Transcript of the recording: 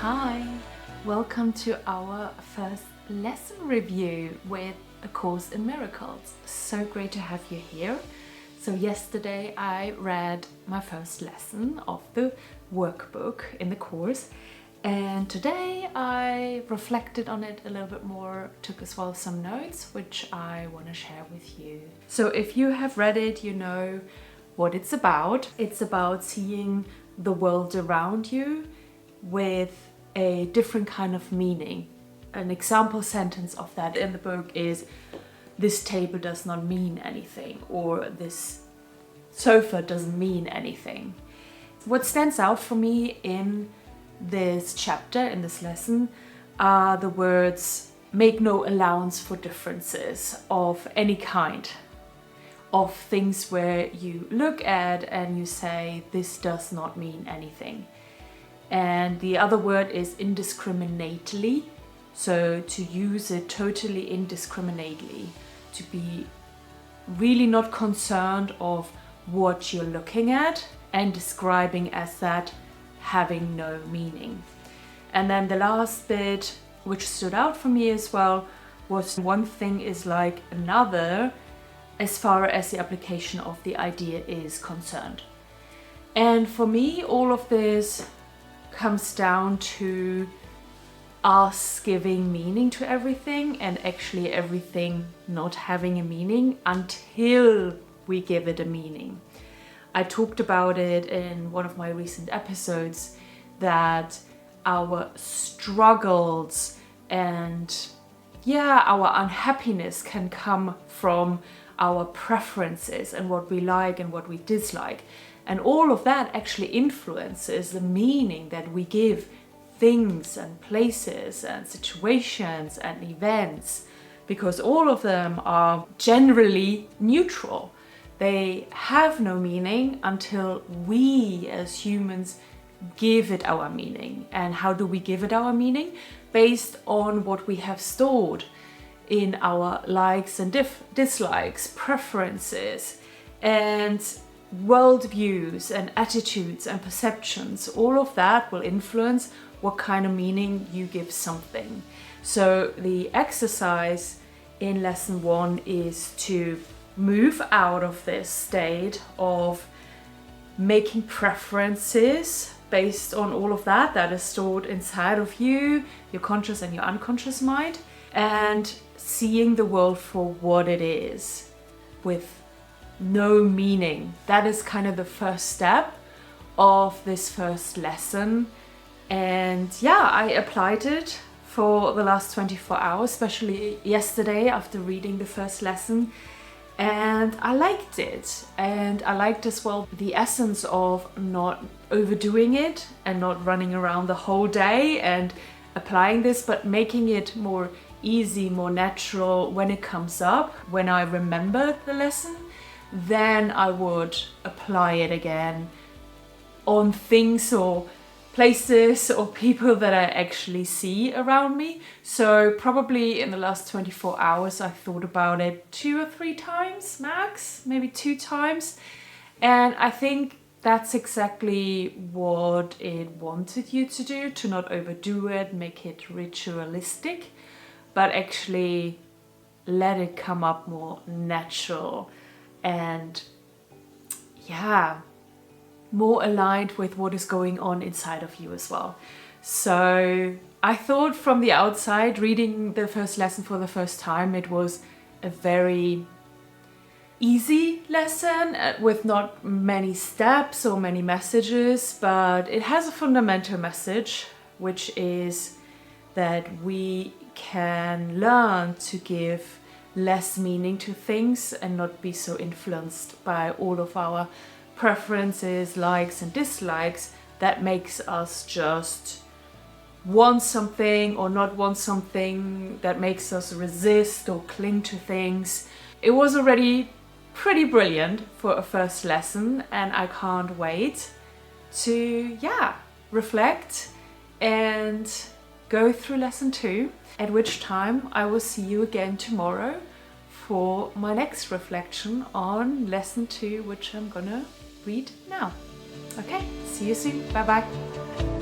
Hi, welcome to our first lesson review with A Course in Miracles. So great to have you here. So yesterday I read my first lesson of the workbook in the course, and today I reflected on it a little bit more, took as well some notes which I want to share with you. So if you have read it, you know what it's about. It's about seeing the world around you with a different kind of meaning. An example sentence of that in the book is, this table does not mean anything, or this sofa doesn't mean anything. What stands out for me in this chapter, in this lesson, are the words, make no allowance for differences of any kind, of things where you look at and you say, this does not mean anything. And the other word is indiscriminately, so to use it totally indiscriminately, to be really not concerned of what you're looking at and describing as that having no meaning. And then the last bit, which stood out for me as well, was one thing is like another as far as the application of the idea is concerned. And for me, all of this comes down to us giving meaning to everything and actually everything not having a meaning until we give it a meaning. I talked about it in one of my recent episodes that our struggles and our unhappiness can come from our preferences and what we like and what we dislike. And all of that actually influences the meaning that we give things and places and situations and events, because all of them are generally neutral. They have no meaning until we as humans give it our meaning. And how do we give it our meaning? Based on what we have stored in our likes and dislikes, preferences, and worldviews and attitudes and perceptions. All of that will influence what kind of meaning you give something. So the exercise in lesson 1 is to move out of this state of making preferences based on all of that is stored inside of you, your conscious and your unconscious mind, and seeing the world for what it is with no meaning. That is kind of the first step of this first lesson. And I applied it for the last 24 hours, especially yesterday after reading the first lesson. And I liked it. And I liked as well the essence of not overdoing it and not running around the whole day and applying this, but making it more easy, more natural when it comes up, when I remember the lesson. Then I would apply it again on things or places or people that I actually see around me. So probably in the last 24 hours I thought about it 2 or 3 times max, maybe 2 times. And I think that's exactly what it wanted you to do, to not overdo it, make it ritualistic, but actually let it come up more natural and more aligned with what is going on inside of you as well. So I thought from the outside, reading the first lesson for the first time, it was a very easy lesson with not many steps or many messages, but it has a fundamental message, which is that we can learn to give less meaning to things and not be so influenced by all of our preferences, likes and dislikes that makes us just want something or not want something, that makes us resist or cling to things. It was already pretty brilliant for a first lesson, and I can't wait to reflect and go through lesson 2, at which time I will see you again tomorrow for my next reflection on lesson 2, which I'm gonna read now. Okay, see you soon. Bye bye.